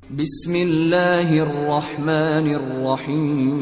بسم اللہ الرحمن الرحیم۔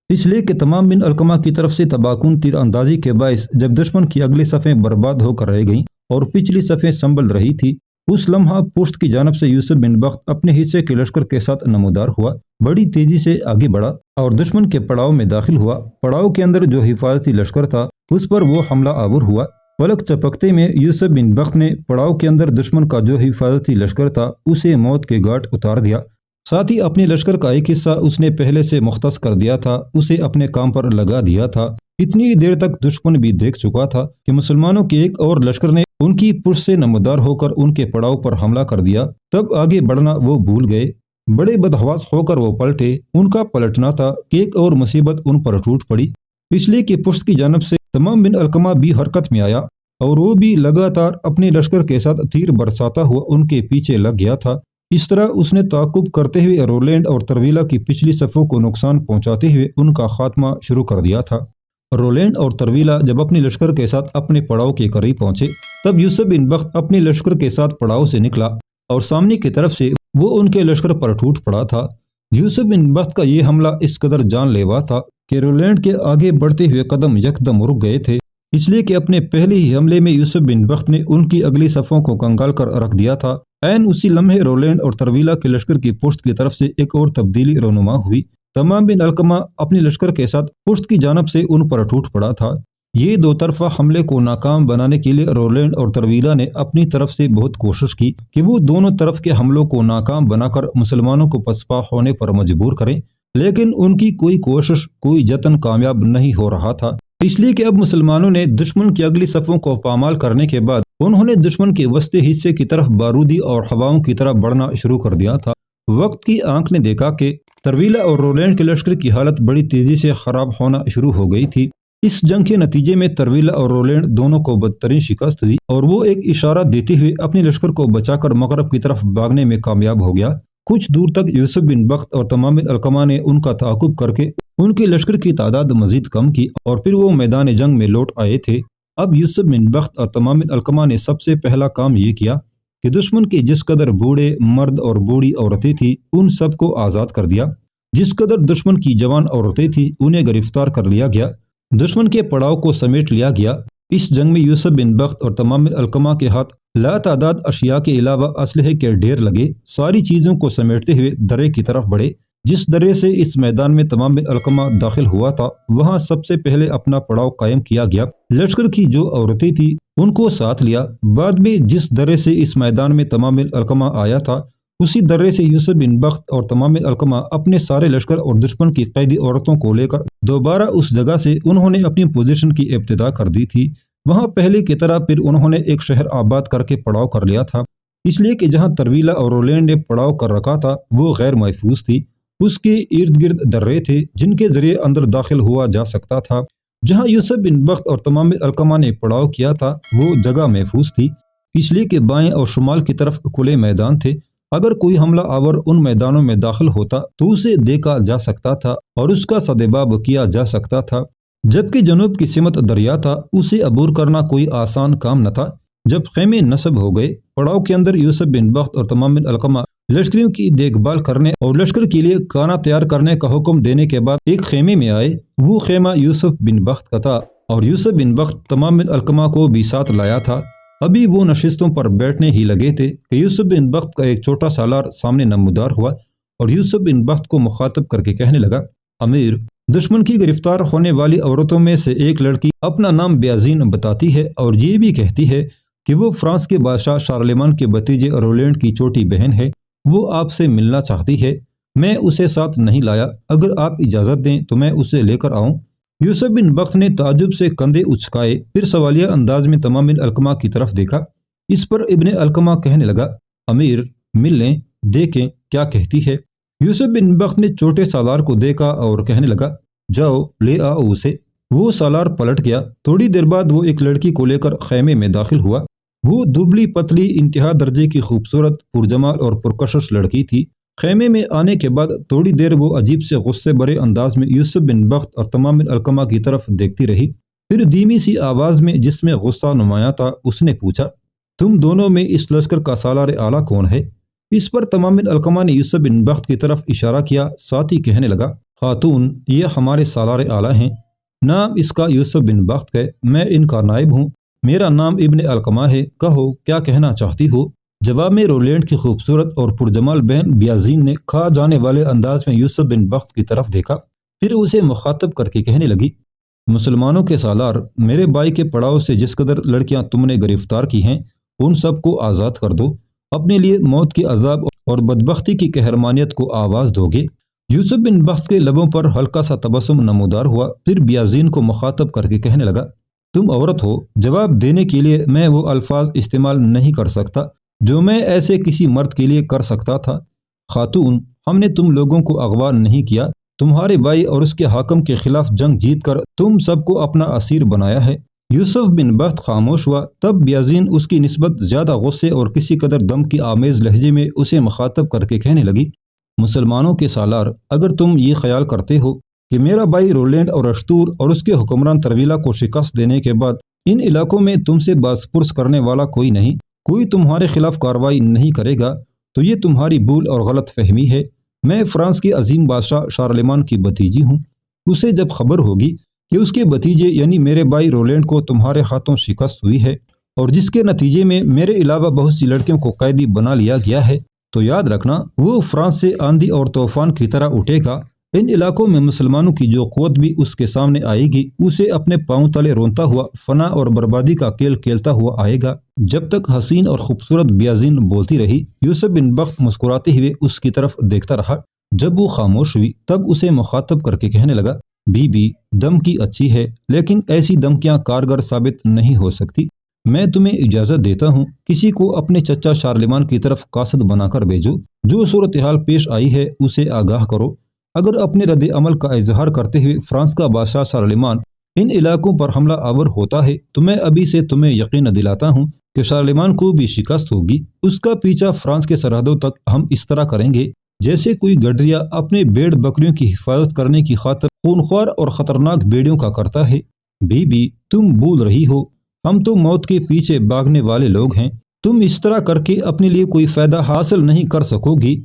اس لیے کہ تمام بن علقمہ کی طرف سے تباکن تیر اندازی کے باعث جب دشمن کی اگلی صفیں برباد ہو کر رہ گئیں اور پچھلی صفیں سنبھل رہی تھی، اس لمحہ پشت کی جانب سے یوسف بن بخت اپنے حصے کے لشکر کے ساتھ نمودار ہوا، بڑی تیزی سے آگے بڑھا اور دشمن کے پڑاؤ میں داخل ہوا۔ پڑاؤ کے اندر جو حفاظتی لشکر تھا اس پر وہ حملہ آور ہوا۔ پلک چپکتے میں یوسف بن بخت نے پڑاؤ کے اندر دشمن کا جو حفاظتی لشکر تھا اسے موت کے گھاٹ اتار دیا۔ ساتھ ہی اپنے لشکر کا ایک حصہ اس نے پہلے سے مختص کر دیا تھا، اسے اپنے کام پر لگا دیا تھا۔ اتنی دیر تک دشمن بھی دیکھ چکا تھا کہ مسلمانوں کے ایک اور لشکر نے ان کی پشت سے نمودار ہو کر ان کے پڑاؤ پر حملہ کر دیا، تب آگے بڑھنا وہ بھول گئے۔ بڑے بدحواس ہو کر وہ پلٹے۔ ان کا پلٹنا تھا کہ ایک اور مصیبت ان پر ٹوٹ پڑی، اس لیے کہ پشت کی جانب سے تمام بن علقمہ بھی حرکت میں آیا اور وہ بھی لگاتار اپنے لشکر کے ساتھ تیر برساتا ہوا ان کے پیچھے لگ گیا تھا۔ اس طرح اس نے تعاقب کرتے ہوئے رولینڈ اور ترویلا کی پچھلی صفوں کو نقصان پہنچاتے ہوئے ان کا خاتمہ شروع کر دیا تھا۔ رولینڈ اور ترویلا جب اپنے لشکر کے ساتھ اپنے پڑاؤ کے قریب پہنچے، تب یوسف بن بخت اپنے لشکر کے ساتھ پڑاؤ سے نکلا اور سامنے کی طرف سے وہ ان کے لشکر پر ٹوٹ پڑا تھا۔ یوسف بن بخت کا یہ حملہ اس قدر جان لیوا تھا کہ رولینڈ کے آگے بڑھتے ہوئے قدم یکدم رک گئے تھے، اس لیے کہ اپنے پہلے ہی حملے میں یوسف بن بخت نے ان کی اگلی صفوں کو کنگال کر رکھ دیا تھا۔ عین اسی لمحے رولینڈ اور ترویلا کے لشکر کی پشت کی طرف سے ایک اور تبدیلی رونما ہوئی۔ تمام بن علقمہ اپنے لشکر کے ساتھ پشت کی جانب سے ان پر ٹوٹ پڑا تھا۔ یہ دو طرفہ حملے کو ناکام بنانے کے لیے رولینڈ اور ترویلا نے اپنی طرف سے بہت کوشش کی کہ وہ دونوں طرف کے حملوں کو ناکام بنا کر مسلمانوں کو پسپا ہونے پر مجبور کریں، لیکن ان کی کوئی کوشش، کوئی جتن کامیاب نہیں ہو رہا تھا۔ اس لیے کہ اب مسلمانوں نے دشمن کی اگلی صفوں کو پامال کرنے کے بعد انہوں نے دشمن کے وسطی حصے کی طرف بارودی اور ہواؤں کی طرح بڑھنا شروع کر دیا تھا۔ وقت کی آنکھ نے دیکھا کہ ترویلا اور رولینڈ کے لشکر کی حالت بڑی تیزی سے خراب ہونا شروع ہو گئی تھی۔ اس جنگ کے نتیجے میں ترویلا اور رولینڈ دونوں کو بدترین شکست ہوئی اور وہ ایک اشارہ دیتے ہوئے اپنے لشکر کو بچا کر مغرب کی طرف بھاگنے میں کامیاب ہو گیا۔ کچھ دور تک یوسف بن بخت اور تمام بن علقمہ نے ان کا تعاقب کر کے ان کے لشکر کی تعداد مزید کم کی اور پھر وہ میدان جنگ میں لوٹ آئے تھے۔ اب یوسف بن بخت اور تمام بن علقمہ نے سب سے پہلا کام یہ کیا کہ دشمن کے جس قدر بوڑھے مرد اور بوڑھی عورتیں تھیں ان سب کو آزاد کر دیا۔ جس قدر دشمن کی جوان عورتیں تھیں انہیں گرفتار کر لیا گیا، دشمن کے پڑاؤ کو سمیٹ لیا گیا۔ اس جنگ میں یوسف بن بخت اور تمام بن علقمہ کے ہاتھ لا تعداد اشیاء کے علاوہ اسلحے کے ڈھیر لگے۔ ساری چیزوں کو سمیٹتے ہوئے درے کی طرف بڑھے۔ جس درے سے اس میدان میں تمام بن علقمہ داخل ہوا تھا وہاں سب سے پہلے اپنا پڑاؤ قائم کیا گیا۔ لشکر کی جو عورتیں تھیں ان کو ساتھ لیا۔ بعد میں جس درے سے اس میدان میں تمام بن علقمہ آیا تھا اسی درے سے یوسف بن بخت اور تمام بن علقمہ اپنے سارے لشکر اور دشمن کی قیدی عورتوں کو لے کر دوبارہ اس جگہ سے انہوں نے اپنی پوزیشن کی ابتدا کر دی تھی۔ وہاں پہلے کی طرح پھر انہوں نے ایک شہر آباد کر کے پڑاؤ کر لیا تھا، اس لیے کہ جہاں ترویلا اور رولینڈ نے پڑاؤ کر رکھا تھا وہ غیر محفوظ تھی۔ اس کے ارد گرد درے تھے جن کے ذریعے اندر داخل ہوا جا سکتا تھا۔ جہاں یوسف بن بخت اور تمام بن علقمہ نے پڑاؤ کیا تھا وہ جگہ محفوظ تھی، اس لیے کہ بائیں اور شمال کی طرف کھلے میدان تھے۔ اگر کوئی حملہ آور ان میدانوں میں داخل ہوتا تو اسے دیکھا جا سکتا تھا اور اس کا سدباب کیا جا سکتا تھا، جبکہ جنوب کی سمت دریا تھا، اسے عبور کرنا کوئی آسان کام نہ تھا۔ جب خیمے نصب ہو گئے، پڑاؤ کے اندر یوسف بن بخت اور تمام بن علقمہ لشکریوں کی دیکھ بھال کرنے اور لشکر کے لیے کھانا تیار کرنے کا حکم دینے کے بعد ایک خیمے میں آئے۔ وہ خیمہ یوسف بن بخت کا تھا اور یوسف بن بخت تمام بن علقمہ کو بھی ساتھ لایا تھا۔ ابھی وہ نشستوں پر بیٹھنے ہی لگے تھے کہ یوسف بن بخت کا ایک چھوٹا سالار سامنے نمودار ہوا اور یوسف بن بخت کو مخاطب کر کے کہنے لگا، امیر، دشمن کی گرفتار ہونے والی عورتوں میں سے ایک لڑکی اپنا نام بیازین بتاتی ہے اور یہ بھی کہتی ہے کہ وہ فرانس کے بادشاہ شارلیمان کے بھتیجے رولینڈ کی چھوٹی بہن ہے۔ وہ آپ سے ملنا چاہتی ہے۔ میں اسے ساتھ نہیں لایا، اگر آپ اجازت دیں تو میں اسے لے کر آؤں۔ یوسف بن بخت نے تعجب سے کندھے اچکائے، پھر سوالیہ انداز میں تمام بن علقمہ کی طرف دیکھا۔ اس پر ابن علقمہ کہنے لگا، امیر، مل لیں، دیکھیں کیا کہتی ہے۔ یوسف بن بخت نے چھوٹے سالار کو دیکھا اور کہنے لگا، جاؤ لے آؤ اسے۔ وہ سالار پلٹ گیا۔ تھوڑی دیر بعد وہ ایک لڑکی کو لے کر خیمے میں داخل ہوا۔ وہ دبلی پتلی انتہا درجے کی خوبصورت، پرجمال اور پرکشش لڑکی تھی۔ خیمے میں آنے کے بعد تھوڑی دیر وہ عجیب سے غصے بھرے انداز میں یوسف بن بخت اور تمام بن علقمہ کی طرف دیکھتی رہی۔ پھر دھیمی سی آواز میں جس میں غصہ نمایاں تھا اس نے پوچھا، تم دونوں میں اس لشکر کا سالار اعلیٰ کون ہے؟ اس پر تمام بن علقمہ نے یوسف بن بخت کی طرف اشارہ کیا، ساتھ ہی کہنے لگا، خاتون یہ ہمارے سالار اعلیٰ ہیں، نام اس کا یوسف بن بخت ہے، میں ان کا نائب ہوں، میرا نام ابن علقمہ ہے، کہو کیا کہنا چاہتی ہو؟ جواب میں رولینڈ کی خوبصورت اور پرجمال بہن بیازین نے کھا جانے والے انداز میں یوسف بن بخت کی طرف دیکھا، پھر اسے مخاطب کر کے کہنے لگی، مسلمانوں کے سالار، میرے بھائی کے پڑاؤ سے جس قدر لڑکیاں تم نے گرفتار کی ہیں ان سب کو آزاد کر دو، اپنے لیے موت کے عذاب اور بدبختی کی قہرمانیت کو آواز دو گے۔ یوسف بن بخت کے لبوں پر ہلکا سا تبسم نمودار ہوا، پھر بیازین کو مخاطب کر کے کہنے لگا، تم عورت ہو، جواب دینے کے لیے میں وہ الفاظ استعمال نہیں کر سکتا جو میں ایسے کسی مرد کے لیے کر سکتا تھا۔ خاتون، ہم نے تم لوگوں کو اغوا نہیں کیا، تمہارے بھائی اور اس کے حاکم کے خلاف جنگ جیت کر تم سب کو اپنا اسیر بنایا ہے۔ یوسف بن بخت خاموش ہوا، تب بیازین اس کی نسبت زیادہ غصے اور کسی قدر دم کی آمیز لہجے میں اسے مخاطب کر کے کہنے لگی، مسلمانوں کے سالار، اگر تم یہ خیال کرتے ہو کہ میرا بھائی رولینڈ اور اشتور اور اس کے حکمران ترویلا کو شکست دینے کے بعد ان علاقوں میں تم سے باز پرس کرنے والا کوئی نہیں، کوئی تمہارے خلاف کارروائی نہیں کرے گا، تو یہ تمہاری بھول اور غلط فہمی ہے۔ میں فرانس کے عظیم بادشاہ شارلمان کی بھتیجی ہوں، اسے جب خبر ہوگی کہ اس کے بھتیجے یعنی میرے بھائی رولینڈ کو تمہارے ہاتھوں شکست ہوئی ہے اور جس کے نتیجے میں میرے علاوہ بہت سی لڑکیوں کو قیدی بنا لیا گیا ہے، تو یاد رکھنا وہ فرانس سے آندھی اور طوفان کی طرح اٹھے گا، ان علاقوں میں مسلمانوں کی جو قوت بھی اس کے سامنے آئے گی اسے اپنے پاؤں تلے رونتا ہوا فنا اور بربادی کا کھیل کھیلتا ہوا آئے گا۔ جب تک حسین اور خوبصورت بیازین بولتی رہی، یوسف بن بخت مسکراتے ہوئے اس کی طرف دیکھتا رہا۔ جب وہ خاموش ہوئی تب اسے مخاطب کر کے کہنے لگا، بی بی دھمکی اچھی ہے لیکن ایسی دھمکیاں کارگر ثابت نہیں ہو سکتی، میں تمہیں اجازت دیتا ہوں کسی کو اپنے چچا شارلمان کی طرف قاصد بنا کر بھیجو، جو صورتحال پیش آئی ہے اسے آگاہ کرو، اگر اپنے رد عمل کا اظہار کرتے ہوئے فرانس کا بادشاہ شارلمان ان علاقوں پر حملہ آور ہوتا ہے تو میں ابھی سے تمہیں یقین دلاتا ہوں کہ شارلمان کو بھی شکست ہوگی، اس کا پیچھا فرانس کے سرحدوں تک ہم اس طرح کریں گے جیسے کوئی گڈریا اپنے بھیڑ بکریوں کی حفاظت کرنے کی خاطر خونخوار اور خطرناک بھیڑیوں کا کرتا ہے۔ بی بی تم بھول رہی ہو، ہم تو موت کے پیچھے بھاگنے والے لوگ ہیں، تم اس طرح کر کے اپنے لیے کوئی فائدہ حاصل نہیں کر سکو گی،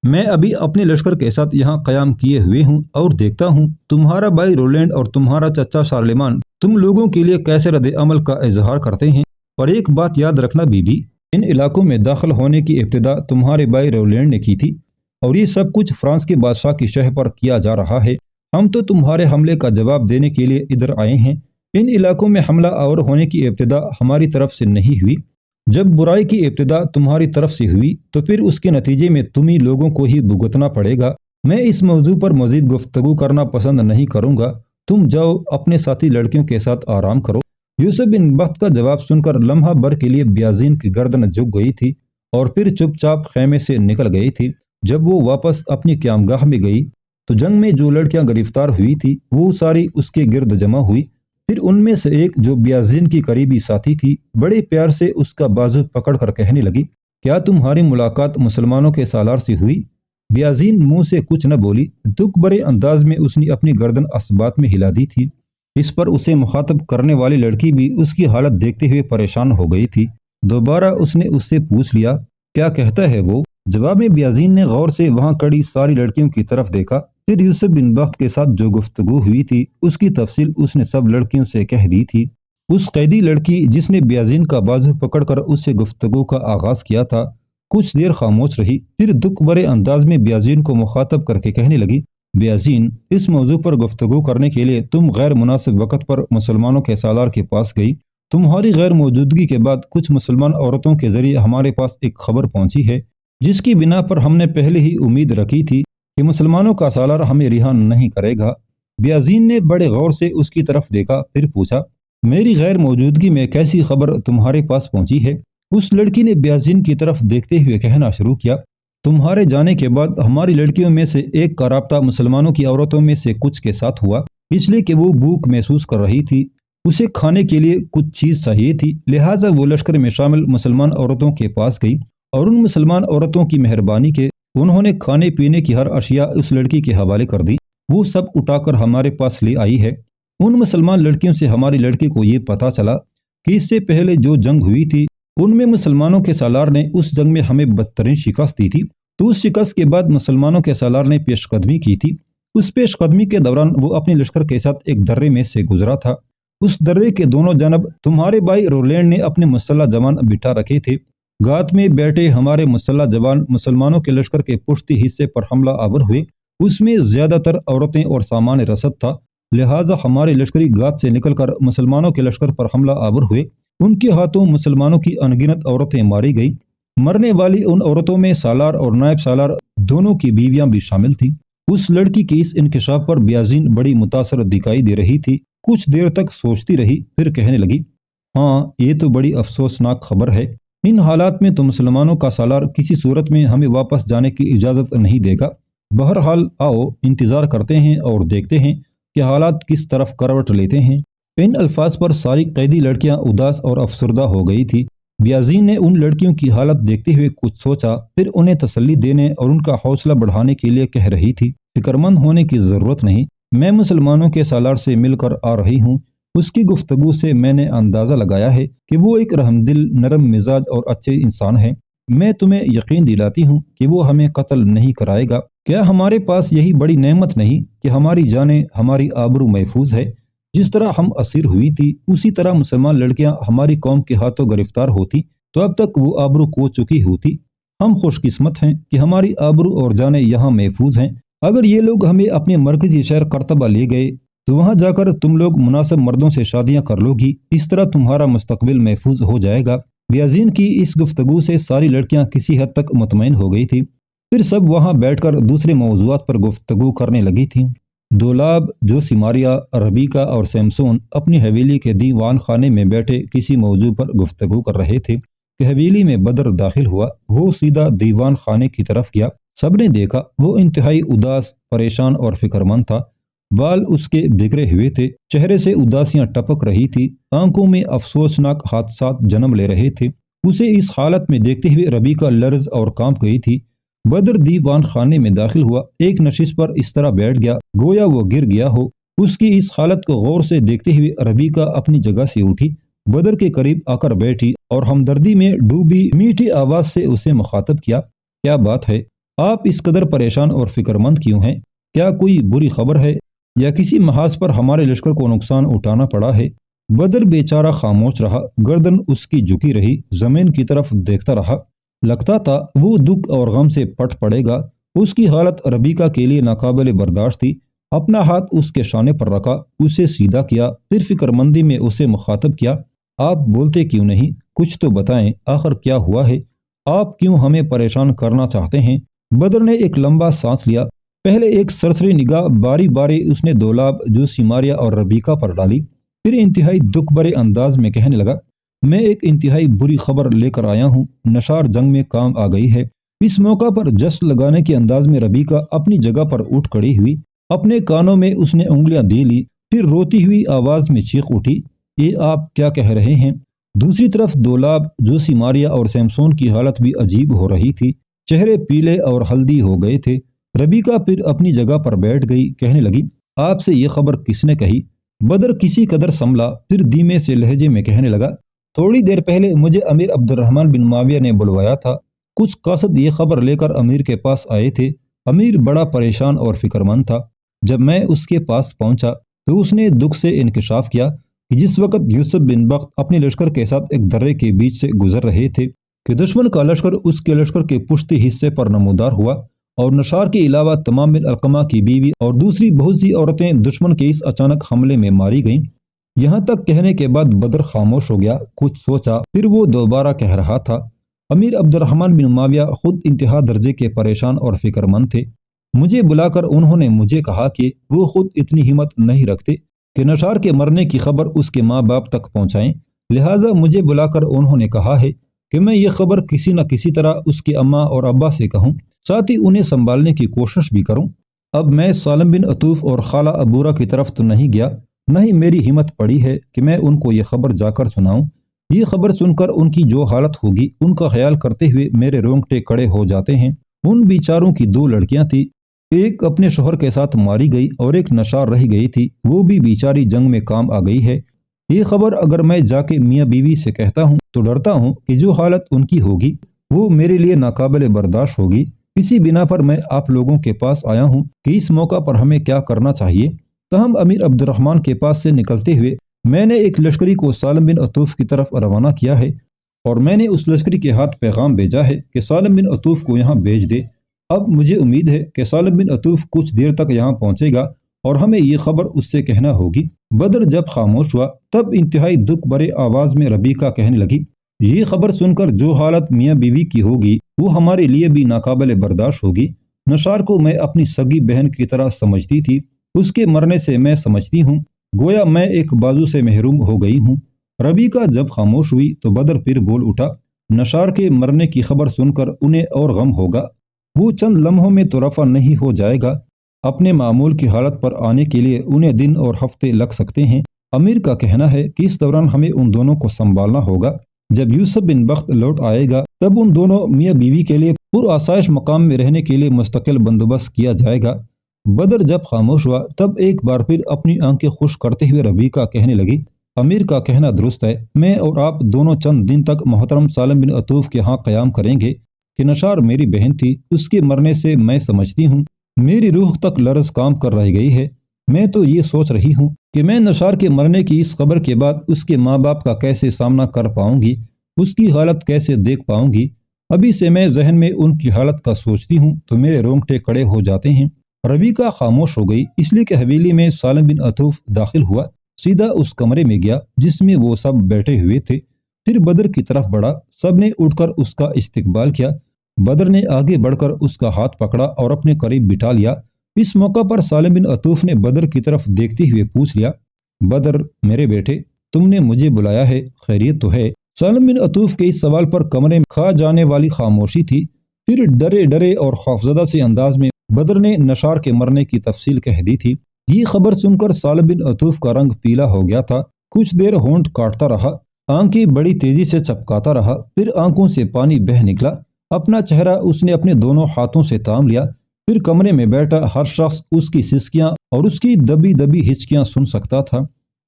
میں ابھی اپنے لشکر کے ساتھ یہاں قیام کیے ہوئے ہوں اور دیکھتا ہوں تمہارا بھائی رولینڈ اور تمہارا چچا شارلمان تم لوگوں کے لیے کیسے رد عمل کا اظہار کرتے ہیں۔ اور ایک بات یاد رکھنا بی بی، ان علاقوں میں داخل ہونے کی ابتدا تمہارے بھائی رولینڈ نے کی تھی اور یہ سب کچھ فرانس کے بادشاہ کی شہ پر کیا جا رہا ہے، ہم تو تمہارے حملے کا جواب دینے کے لیے ادھر آئے ہیں، ان علاقوں میں حملہ آور ہونے کی ابتدا ہماری طرف سے نہیں ہوئی، جب برائی کی ابتدا تمہاری طرف سے ہوئی تو پھر اس کے نتیجے میں تمہیں لوگوں کو ہی بھگتنا پڑے گا۔ میں اس موضوع پر مزید گفتگو کرنا پسند نہیں کروں گا، تم جاؤ اپنے ساتھی لڑکیوں کے ساتھ آرام کرو۔ یوسف بن بخت کا جواب سن کر لمحہ بھر کے لیے بیازین کی گردن جھک گئی تھی اور پھر چپ چاپ خیمے سے نکل گئی تھی۔ جب وہ واپس اپنی قیامگاہ میں گئی تو جنگ میں جو لڑکیاں گرفتار ہوئی تھی وہ ساری اس کے گرد جمع ہوئی، پھر ان میں سے ایک جو بیازین کی قریبی ساتھی تھی بڑے پیار سے اس کا بازو پکڑ کر کہنے لگی، کیا تمہاری ملاقات مسلمانوں کے سالار سے ہوئی؟ بیازین منہ سے کچھ نہ بولی، دکھ بھرے انداز میں اس نے اپنی گردن اسبات میں ہلا دی تھی۔ اس پر اسے مخاطب کرنے والی لڑکی بھی اس کی حالت دیکھتے ہوئے پریشان ہو گئی تھی۔ دوبارہ اس نے اس سے پوچھ لیا، کیا کہتا ہے وہ؟ جواب میں بیازین نے غور سے وہاں کھڑی ساری لڑکیوں کی طرف دیکھا، پھر یوسف بن بخت کے ساتھ جو گفتگو ہوئی تھی اس کی تفصیل اس نے سب لڑکیوں سے کہہ دی تھی۔ اس قیدی لڑکی جس نے بیازین کا بازو پکڑ کر اس سے گفتگو کا آغاز کیا تھا کچھ دیر خاموش رہی، پھر دکھ بھرے انداز میں بیازین کو مخاطب کر کے کہنے لگی، بیازین اس موضوع پر گفتگو کرنے کے لیے تم غیر مناسب وقت پر مسلمانوں کے سالار کے پاس گئی، تمہاری غیر موجودگی کے بعد کچھ مسلمان عورتوں کے ذریعے ہمارے پاس ایک خبر پہنچی ہے جس کی بنا پر ہم نے پہلے ہی امید رکھی تھی کہ مسلمانوں کا سالار ہمیں رہا نہیں کرے گا۔ بیازین نے بڑے غور سے اس کی طرف دیکھا، پھر پوچھا، میری غیر موجودگی میں کیسی خبر تمہارے پاس پہنچی ہے؟ اس لڑکی نے بیازین کی طرف دیکھتے ہوئے کہنا شروع کیا، تمہارے جانے کے بعد ہماری لڑکیوں میں سے ایک کا رابطہ مسلمانوں کی عورتوں میں سے کچھ کے ساتھ ہوا، اس لیے کہ وہ بھوک محسوس کر رہی تھی، اسے کھانے کے لیے کچھ چیز چاہیے تھی، لہٰذا وہ لشکر میں شامل مسلمان عورتوں کے پاس گئی اور ان مسلمان عورتوں کی مہربانی کے انہوں نے کھانے پینے کی ہر اشیاء اس لڑکی کے حوالے کر دی، وہ سب اٹھا کر ہمارے پاس لے آئی ہے۔ ان مسلمان لڑکیوں سے ہماری لڑکی کو یہ پتہ چلا کہ اس سے پہلے جو جنگ ہوئی تھی ان میں مسلمانوں کے سالار نے اس جنگ میں ہمیں بدترین شکست دی تھی، تو اس شکست کے بعد مسلمانوں کے سالار نے پیش قدمی کی تھی۔ اس پیش قدمی کے دوران وہ اپنے لشکر کے ساتھ ایک درے میں سے گزرا تھا۔ اس درے کے دونوں جانب تمہارے بھائی رولینڈ نے اپنے مسلح جوان بٹھا رکھے تھے۔ گات میں بیٹھے ہمارے مسلح جوان مسلمانوں کے لشکر کے پشتی حصے پر حملہ آور ہوئے۔ اس میں زیادہ تر عورتیں اور سامان رسد تھا، لہٰذا ہمارے لشکری گات سے نکل کر مسلمانوں کے لشکر پر حملہ آور ہوئے۔ ان کے ہاتھوں مسلمانوں کی انگنت عورتیں ماری گئیں۔ مرنے والی ان عورتوں میں سالار اور نائب سالار دونوں کی بیویاں بھی شامل تھیں۔ اس لڑکی کی اس انکشاف پر بیازین بڑی متاثر دکھائی دے رہی تھی۔ کچھ دیر تک سوچتی رہی، پھر کہنے لگی، ہاں یہ تو بڑی افسوسناک خبر ہے۔ ان حالات میں تو مسلمانوں کا سالار کسی صورت میں ہمیں واپس جانے کی اجازت نہیں دے گا۔ بہرحال آؤ انتظار کرتے ہیں اور دیکھتے ہیں کہ حالات کس طرف کروٹ لیتے ہیں۔ ان الفاظ پر ساری قیدی لڑکیاں اداس اور افسردہ ہو گئی تھی۔ بیازین نے ان لڑکیوں کی حالت دیکھتے ہوئے کچھ سوچا، پھر انہیں تسلی دینے اور ان کا حوصلہ بڑھانے کے لیے کہہ رہی تھی، فکرمند ہونے کی ضرورت نہیں، میں مسلمانوں کے سالار سے مل کر آ رہی ہوں۔ اس کی گفتگو سے میں نے اندازہ لگایا ہے کہ وہ ایک رحم دل، نرم مزاج اور اچھے انسان ہے۔ میں تمہیں یقین دلاتی ہوں کہ وہ ہمیں قتل نہیں کرائے گا۔ کیا ہمارے پاس یہی بڑی نعمت نہیں کہ ہماری جانیں، ہماری آبرو محفوظ ہے؟ جس طرح ہم اسیر ہوئی تھی، اسی طرح مسلمان لڑکیاں ہماری قوم کے ہاتھوں گرفتار ہوتی تو اب تک وہ آبرو کھو چکی ہوتی۔ ہم خوش قسمت ہیں کہ ہماری آبرو اور جانیں یہاں محفوظ ہیں۔ اگر یہ لوگ ہمیں اپنے مرکزی شہر قرطبہ لے گئے تو وہاں جا کر تم لوگ مناسب مردوں سے شادیاں کر لو گی، اس طرح تمہارا مستقبل محفوظ ہو جائے گا۔ بیازین کی اس گفتگو سے ساری لڑکیاں کسی حد تک مطمئن ہو گئی تھی۔ پھر سب وہاں بیٹھ کر دوسرے موضوعات پر گفتگو کرنے لگی تھیں۔ دولاب، جوسیماریا، ربیکا اور سیمسون اپنی حویلی کے دیوان خانے میں بیٹھے کسی موضوع پر گفتگو کر رہے تھے کہ حویلی میں بدر داخل ہوا۔ وہ سیدھا دیوان خانے کی طرف گیا۔ سب نے دیکھا وہ انتہائی اداس، پریشان اور فکرمند تھا۔ بال اس کے بکھرے ہوئے تھے، چہرے سے اداسیاں ٹپک رہی تھی، آنکھوں میں افسوسناک حادثات جنم لے رہے تھے۔ اسے اس حالت میں دیکھتے ہوئے ربیکا لرز اور کانپ گئی تھی۔ بدر دیوان خانے میں داخل ہوا، ایک نشست پر اس طرح بیٹھ گیا گویا وہ گر گیا ہو۔ اس کی اس حالت کو غور سے دیکھتے ہوئے ربیکا اپنی جگہ سے اٹھی، بدر کے قریب آ کر بیٹھی اور ہمدردی میں ڈوبی میٹھی آواز سے اسے مخاطب کیا، کیا بات ہے؟ آپ اس قدر پریشان اور فکرمند کیوں ہیں؟ کیا کوئی بری خبر ہے یا کسی محاذ پر ہمارے لشکر کو نقصان اٹھانا پڑا ہے؟ بدر بیچارہ خاموش رہا، گردن اس کی جھکی رہی، زمین کی طرف دیکھتا رہا۔ لگتا تھا وہ دکھ اور غم سے پٹ پڑے گا۔ اس کی حالت ربیکا کے لیے ناقابل برداشت تھی۔ اپنا ہاتھ اس کے شانے پر رکھا، اسے سیدھا کیا، پھر فکرمندی میں اسے مخاطب کیا، آپ بولتے کیوں نہیں؟ کچھ تو بتائیں، آخر کیا ہوا ہے؟ آپ کیوں ہمیں پریشان کرنا چاہتے ہیں؟ بدر نے ایک لمبا سانس لیا، پہلے ایک سرسری نگاہ باری باری اس نے دولاب، جوسیماریا اور ربیکا پر ڈالی، پھر انتہائی دکھ بھرے انداز میں کہنے لگا، میں ایک انتہائی بری خبر لے کر آیا ہوں، نشار جنگ میں کام آ گئی ہے۔ اس موقع پر جس لگانے کے انداز میں ربیکا اپنی جگہ پر اٹھ کھڑی ہوئی، اپنے کانوں میں اس نے انگلیاں دے لی، پھر روتی ہوئی آواز میں چیخ اٹھی، یہ آپ کیا کہہ رہے ہیں؟ دوسری طرف دولاب، جوسیماریا اور سیمسون کی حالت بھی عجیب ہو رہی تھی، چہرے پیلے اور ہلدی ہو گئے تھے۔ ربیکا پھر اپنی جگہ پر بیٹھ گئی، کہنے لگی، آپ سے یہ خبر کس نے کہی؟ بدر کسی قدر سنبھلا، پھر دھیمے سے لہجے میں کہنے لگا، تھوڑی دیر پہلے مجھے امیر عبد الرحمن بن معاویہ نے بلوایا تھا، کچھ قاصد یہ خبر لے کر امیر کے پاس آئے تھے۔ امیر بڑا پریشان اور فکرمند تھا۔ جب میں اس کے پاس پہنچا تو اس نے دکھ سے انکشاف کیا کہ جس وقت یوسف بن بخت اپنے لشکر کے ساتھ ایک درے کے بیچ سے گزر رہے تھے کہ دشمن کا لشکر اس کے لشکر کے پشتی حصے پر نمودار ہوا، اور نشار کے علاوہ تمام بن علقمہ کی بیوی اور دوسری بہت سی عورتیں دشمن کے اس اچانک حملے میں ماری گئیں۔ یہاں تک کہنے کے بعد بدر خاموش ہو گیا، کچھ سوچا، پھر وہ دوبارہ کہہ رہا تھا، امیر عبد الرحمن بن معاویہ خود انتہا درجے کے پریشان اور فکرمند تھے۔ مجھے بلا کر انہوں نے مجھے کہا کہ وہ خود اتنی ہمت نہیں رکھتے کہ نشار کے مرنے کی خبر اس کے ماں باپ تک پہنچائیں، لہٰذا مجھے بلا کر انہوں نے کہا ہے کہ میں یہ خبر کسی نہ کسی طرح اس کے اماں اور ابا سے کہوں، ساتھ ہی انہیں سنبھالنے کی کوشش بھی کروں۔ اب میں سالم بن عطوف اور خالہ عبورہ کی طرف تو نہیں گیا، نہ ہی میری ہمت پڑی ہے کہ میں ان کو یہ خبر جا کر سناؤں۔ یہ خبر سن کر ان کی جو حالت ہوگی، ان کا خیال کرتے ہوئے میرے رونگٹے کھڑے ہو جاتے ہیں۔ ان بیچاروں کی 2 لڑکیاں تھیں، ایک اپنے شوہر کے ساتھ ماری گئی اور ایک نشار رہ گئی تھی، وہ بھی بیچاری جنگ میں کام آ گئی ہے۔ یہ خبر اگر میں جا کے میاں بیوی سے کہتا ہوں تو ڈرتا ہوں کہ جو حالت ان کی ہوگی وہ میرے لیے ناقابل برداشت ہوگی۔ اسی بنا پر میں آپ لوگوں کے پاس آیا ہوں کہ اس موقع پر ہمیں کیا کرنا چاہیے۔ تاہم امیر عبد الرحمن کے پاس سے نکلتے ہوئے میں نے ایک لشکری کو سالم بن عطوف کی طرف روانہ کیا ہے اور میں نے اس لشکری کے ہاتھ پیغام بھیجا ہے کہ سالم بن عطوف کو یہاں بھیج دے۔ اب مجھے امید ہے کہ سالم بن عطوف کچھ دیر تک یہاں پہنچے گا اور ہمیں یہ خبر اس سے کہنا ہوگی۔ بدر جب خاموش ہوا تب انتہائی دکھ بھرے آواز میں ربیکہ کہنے لگی، یہ خبر سن کر جو حالت میاں بیوی کی ہوگی وہ ہمارے لیے بھی ناقابل برداشت ہوگی۔ نشار کو میں اپنی سگی بہن کی طرح سمجھتی تھی، اس کے مرنے سے میں سمجھتی ہوں گویا میں ایک بازو سے محروم ہو گئی ہوں۔ ربیکہ جب خاموش ہوئی تو بدر پھر بول اٹھا، نشار کے مرنے کی خبر سن کر انہیں اور غم ہوگا، وہ چند لمحوں میں تو رفع نہیں ہو جائے گا، اپنے معمول کی حالت پر آنے کے لیے انہیں دن اور ہفتے لگ سکتے ہیں۔ امیر کا کہنا ہے کہ اس دوران ہمیں ان دونوں کو سنبھالنا ہوگا، جب یوسف بن بخت لوٹ آئے گا تب ان دونوں میاں بیوی کے لیے پرآسائش مقام میں رہنے کے لیے مستقل بندوبست کیا جائے گا۔ بدر جب خاموش ہوا تب ایک بار پھر اپنی آنکھیں خشک کرتے ہوئے ربیکہ کہنے لگی، امیر کا کہنا درست ہے، میں اور آپ دونوں چند دن تک محترم سالم بن عطوف کے ہاں قیام کریں گے کہ نشار میری بہن تھی، اس کے مرنے سے میں سمجھتی ہوں میری روح تک لرز کام کر رہ گئی ہے۔ میں تو یہ سوچ رہی ہوں کہ میں نشار کے مرنے کی اس خبر کے بعد اس کے ماں باپ کا کیسے سامنا کر پاؤں گی، اس کی حالت کیسے دیکھ پاؤں گی۔ ابھی سے میں ذہن میں ان کی حالت کا سوچتی ہوں تو میرے رونگٹے کھڑے ہو جاتے ہیں۔ ربیکہ خاموش ہو گئی، اس لیے کہ حویلی میں سالم بن عطوف داخل ہوا، سیدھا اس کمرے میں گیا جس میں وہ سب بیٹھے ہوئے تھے، پھر بدر کی طرف بڑھا، سب نے اٹھ کر اس کا استقبال کیا۔ بدر نے آگے بڑھ کر اس کا ہاتھ پکڑا اور اپنے قریب بٹھا لیا۔ اس موقع پر سالم بن عطوف نے بدر کی طرف دیکھتے ہوئے پوچھ لیا، بدر میرے بیٹے، تم نے مجھے بلایا ہے، خیریت تو ہے؟ سالم بن عطوف کے اس سوال پر کمرے میں کھا جانے والی خاموشی تھی۔ پھر ڈرے ڈرے اور خوفزدہ سے انداز میں بدر نے نشار کے مرنے کی تفصیل کہہ دی تھی۔ یہ خبر سن کر سالم بن عطوف کا رنگ پیلا ہو گیا تھا، کچھ دیر ہونٹ کاٹتا رہا، آنکھیں بڑی تیزی سے چپکاتا رہا، پھر آنکھوں سے پانی بہہ نکلا، اپنا چہرہ اس نے اپنے دونوں ہاتھوں سے تھام لیا، پھر کمرے میں بیٹھا ہر شخص اس کی سسکیاں اور اس کی دبی دبی ہچکیاں سن سکتا تھا۔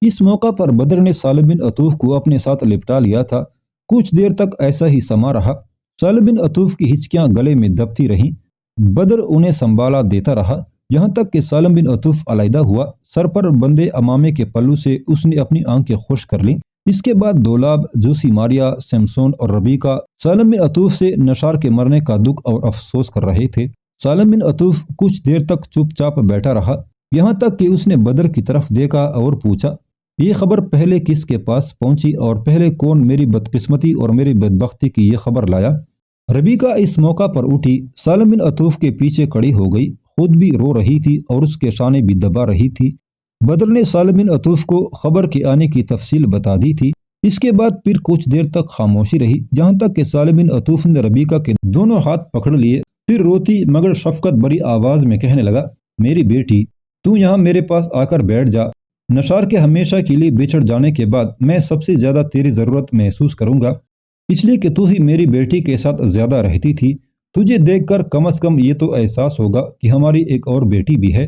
اس موقع پر بدر نے سالم بن عطوف کو اپنے ساتھ لپٹا لیا تھا، کچھ دیر تک ایسا ہی سما رہا، سالم بن عطوف کی ہچکیاں گلے میں دبتی رہیں، بدر انہیں سنبھالا دیتا رہا، یہاں تک کہ سالم بن عطوف علیحدہ ہوا، سر پر بندے امامے کے پلو سے اس نے اپنی آنکھیں خشک کر لیں۔ اس کے بعد دولاب، جوسی ماریا، سمسون اور ربیکہ سالم بن عطوف سے نشار کے مرنے کا دکھ اور افسوس کر رہے تھے۔ سالم بن عطوف کچھ دیر تک چپ چاپ بیٹھا رہا، یہاں تک کہ اس نے بدر کی طرف دیکھا اور پوچھا، یہ خبر پہلے کس کے پاس پہنچی اور پہلے کون میری بدقسمتی اور میری بدبختی کی یہ خبر لایا؟ ربیکہ اس موقع پر اٹھی، سالم بن عطوف کے پیچھے کھڑی ہو گئی، خود بھی رو رہی تھی اور اس کے شانے بھی دبا رہی تھی۔ بدر نے سالم بن عطوف کو خبر کے آنے کی تفصیل بتا دی تھی۔ اس کے بعد پھر کچھ دیر تک خاموشی رہی، جہاں تک کہ سالم بن عطوف نے ربیکہ کے دونوں ہاتھ پکڑ لیے، پھر روتی مگر شفقت بری آواز میں کہنے لگا، میری بیٹی، تو یہاں میرے پاس آ کر بیٹھ جا، نشار کے ہمیشہ کے لیے بچھڑ جانے کے بعد میں سب سے زیادہ تیری ضرورت محسوس کروں گا، اس لیے کہ تو ہی میری بیٹی کے ساتھ زیادہ رہتی تھی، تجھے دیکھ کر کم از کم یہ تو احساس ہوگا کہ ہماری ایک اور بیٹی بھی ہے۔